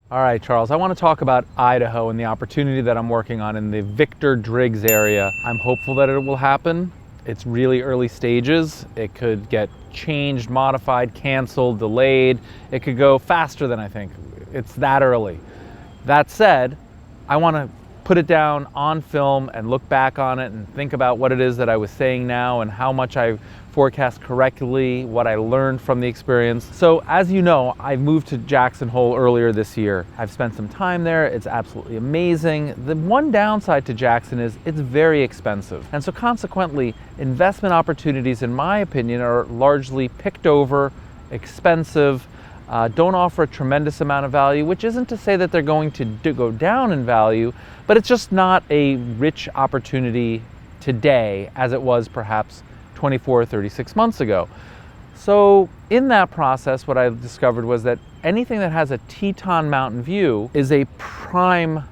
All right, Charles, I want to talk about Idaho and the opportunity that I'm working on in the Victor Driggs area. I'm hopeful that it will happen. It's really early stages. It could get changed, modified, canceled, delayed. It could go faster than I think. It's that early. That said, I want to put it down on film and look back on it and think about what it is that I was saying now and how much I forecast correctly, what I learned from the experience. So as you know, I moved to Jackson Hole earlier this year. I've spent some time there. It's absolutely amazing. The one downside to Jackson is it's very expensive. And so consequently, investment opportunities, in my opinion, are largely picked over, expensive, don't offer a tremendous amount of value, which isn't to say that they're going to go down in value, but it's just not a rich opportunity today as it was perhaps 24 or 36 months ago. So in that process, what I discovered was that anything that has a Teton Mountain view is a prime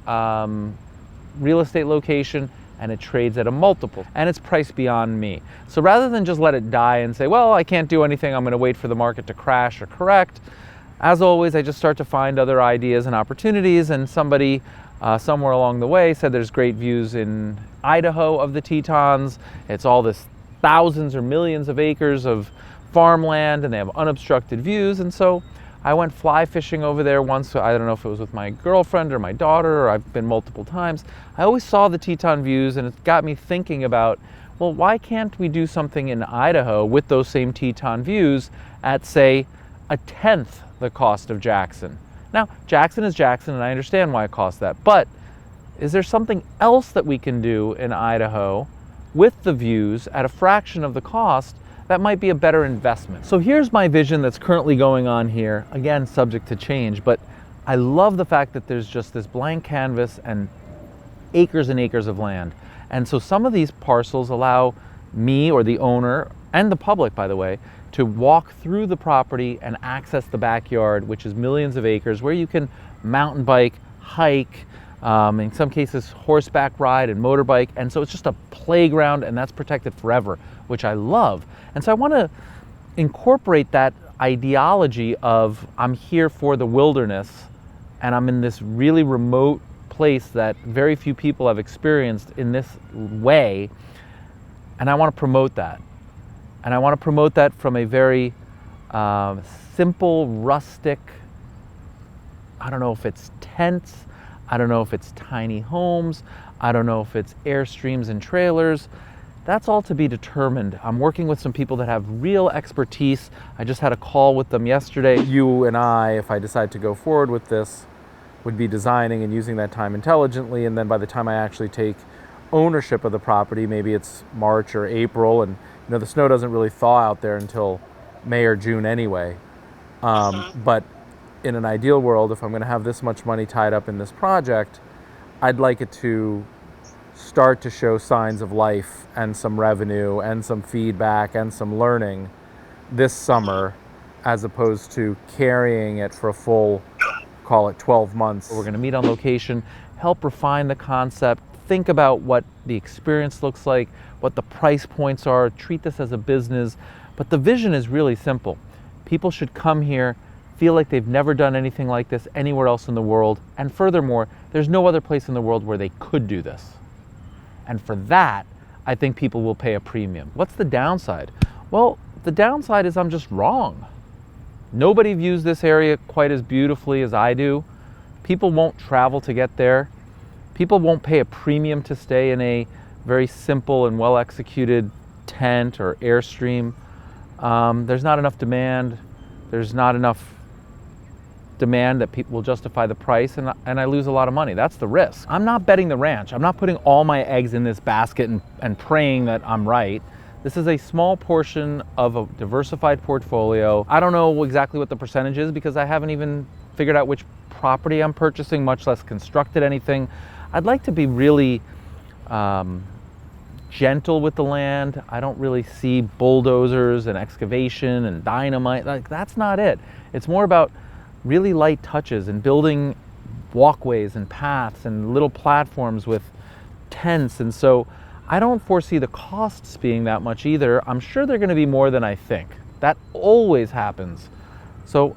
real estate location, and it trades at a multiple, and it's priced beyond me. So rather than just let it die and say, well, I can't do anything, I'm going to wait for the market to crash or correct, as always, I just start to find other ideas and opportunities, and somebody somewhere along the way said there's great views in Idaho of the Tetons. It's all this thousands or millions of acres of farmland, and they have unobstructed views, and so I went fly fishing over there once. I don't know if it was with my girlfriend or my daughter, or I've been multiple times. I always saw the Teton views, and it got me thinking about, well, why can't we do something in Idaho with those same Teton views at, say, a tenth the cost of Jackson? Now, Jackson is Jackson, and I understand why it costs that, but is there something else that we can do in Idaho with the views at a fraction of the cost that might be a better investment? So here's my vision that's currently going on here, again, subject to change, but I love the fact that there's just this blank canvas and acres of land. And so some of these parcels allow me, or the owner, and the public, by the way, to walk through the property and access the backyard, which is millions of acres, where you can mountain bike, hike, in some cases horseback ride and motorbike, and so it's just a playground, and that's protected forever, which I love. And so I want to incorporate that ideology of I'm here for the wilderness, and I'm in this really remote place that very few people have experienced in this way, and I want to promote that. And I want to promote that from a very simple, rustic, I don't know if it's tents, I don't know if it's tiny homes, I don't know if it's Airstreams and trailers. That's all to be determined. I'm working with some people that have real expertise. I just had a call with them yesterday. You and I, if I decide to go forward with this, would be designing and using that time intelligently, and then by the time I actually take ownership of the property, maybe it's March or April, and the snow doesn't really thaw out there until May or June anyway. But in an ideal world, if I'm going to have this much money tied up in this project, I'd like it to start to show signs of life and some revenue and some feedback and some learning this summer, as opposed to carrying it for a full, call it 12 months. We're going to meet on location, help refine the concept, think about what the experience looks like, what the price points are, treat this as a business. But the vision is really simple. People should come here, feel like they've never done anything like this anywhere else in the world, and furthermore, there's no other place in the world where they could do this. And for that, I think people will pay a premium. What's the downside? Well, the downside is I'm just wrong. Nobody views this area quite as beautifully as I do. People won't travel to get there. People won't pay a premium to stay in a very simple and well-executed tent or Airstream. There's not enough demand. There's not enough demand that people will justify the price, and I lose a lot of money. That's the risk. I'm not betting the ranch. I'm not putting all my eggs in this basket and praying that I'm right. This is a small portion of a diversified portfolio. I don't know exactly what the percentage is because I haven't even figured out which property I'm purchasing, much less constructed anything. I'd like to be really gentle with the land. I don't really see bulldozers and excavation and dynamite. Like, that's not it. It's more about really light touches and building walkways and paths and little platforms with tents. And so I don't foresee the costs being that much either. I'm sure they're going to be more than I think. That always happens. So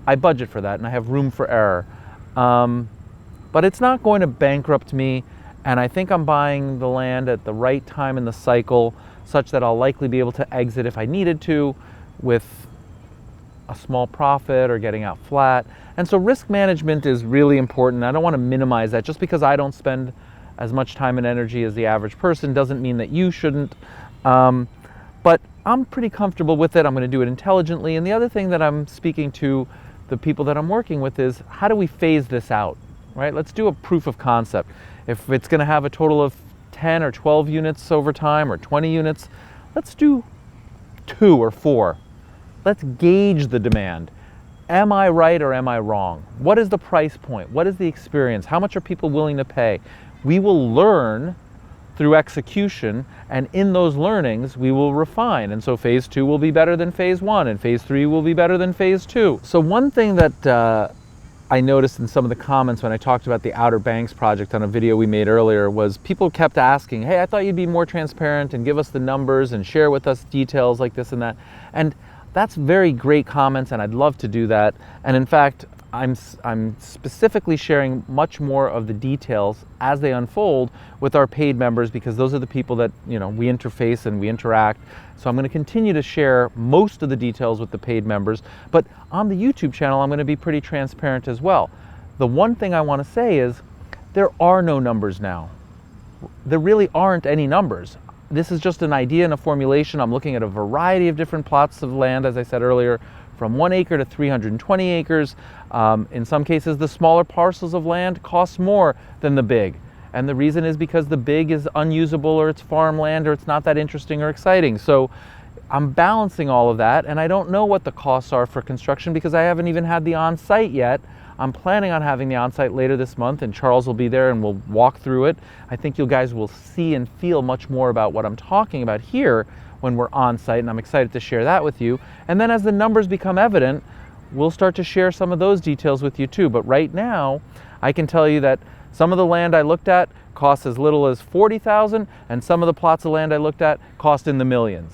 I budget for that and I have room for error. But it's not going to bankrupt me, and I think I'm buying the land at the right time in the cycle such that I'll likely be able to exit if I needed to with a small profit or getting out flat. And so risk management is really important. I don't want to minimize that. Just because I don't spend as much time and energy as the average person doesn't mean that you shouldn't. But I'm pretty comfortable with it. I'm going to do it intelligently. And the other thing that I'm speaking to the people that I'm working with is, how do we phase this out, right? Let's do a proof of concept. If it's going to have a total of 10 or 12 units over time, or 20 units, let's do 2 or 4. Let's gauge the demand. Am I right or am I wrong? What is the price point? What is the experience? How much are people willing to pay? We will learn through execution, and in those learnings we will refine. And so phase 2 will be better than phase 1, and phase 3 will be better than phase 2. So one thing that I noticed in some of the comments when I talked about the Outer Banks project on a video we made earlier was people kept asking, hey, I thought you'd be more transparent and give us the numbers and share with us details like this and that. And that's very great comments, and I'd love to do that. And in fact, I'm specifically sharing much more of the details as they unfold with our paid members, because those are the people that, you know, we interface and we interact. So I'm going to continue to share most of the details with the paid members, but on the YouTube channel I'm going to be pretty transparent as well. The one thing I want to say is there are no numbers now. There really aren't any numbers. This is just an idea and a formulation. I'm looking at a variety of different plots of land, as I said earlier, from 1 acre to 320 acres. In some cases, the smaller parcels of land cost more than the big. And the reason is because the big is unusable, or it's farmland, or it's not that interesting or exciting. So I'm balancing all of that, and I don't know what the costs are for construction because I haven't even had the on-site yet. I'm planning on having the on-site later this month, and Charles will be there and we'll walk through it. I think you guys will see and feel much more about what I'm talking about here when we're on-site, and I'm excited to share that with you. And then as the numbers become evident, we'll start to share some of those details with you too. But right now, I can tell you that some of the land I looked at costs as little as $40,000, and some of the plots of land I looked at cost in the millions.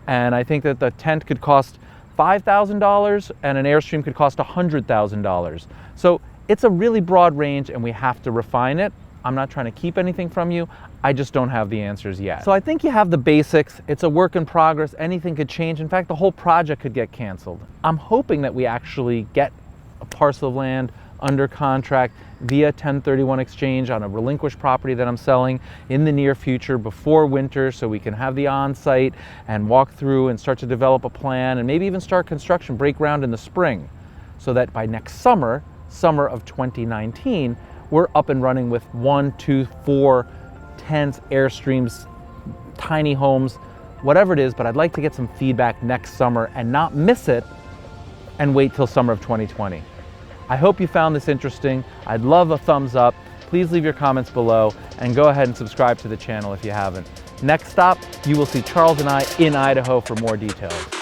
And I think that the tent could cost $5,000 and an Airstream could cost $100,000. So it's a really broad range, and we have to refine it. I'm not trying to keep anything from you. I just don't have the answers yet. So I think you have the basics. It's a work in progress. Anything could change. In fact, the whole project could get canceled. I'm hoping that we actually get a parcel of land under contract via 1031 exchange on a relinquished property that I'm selling in the near future before winter, so we can have the on-site and walk through and start to develop a plan, and maybe even start construction, break ground in the spring, so that by next summer of 2019, we're up and running with 1, 2, 4 tents, Airstreams, tiny homes, whatever it is. But I'd like to get some feedback next summer and not miss it and wait till summer of 2020. I hope you found this interesting. I'd love a thumbs up. Please leave your comments below and go ahead and subscribe to the channel if you haven't. Next stop, you will see Charles and I in Idaho for more details.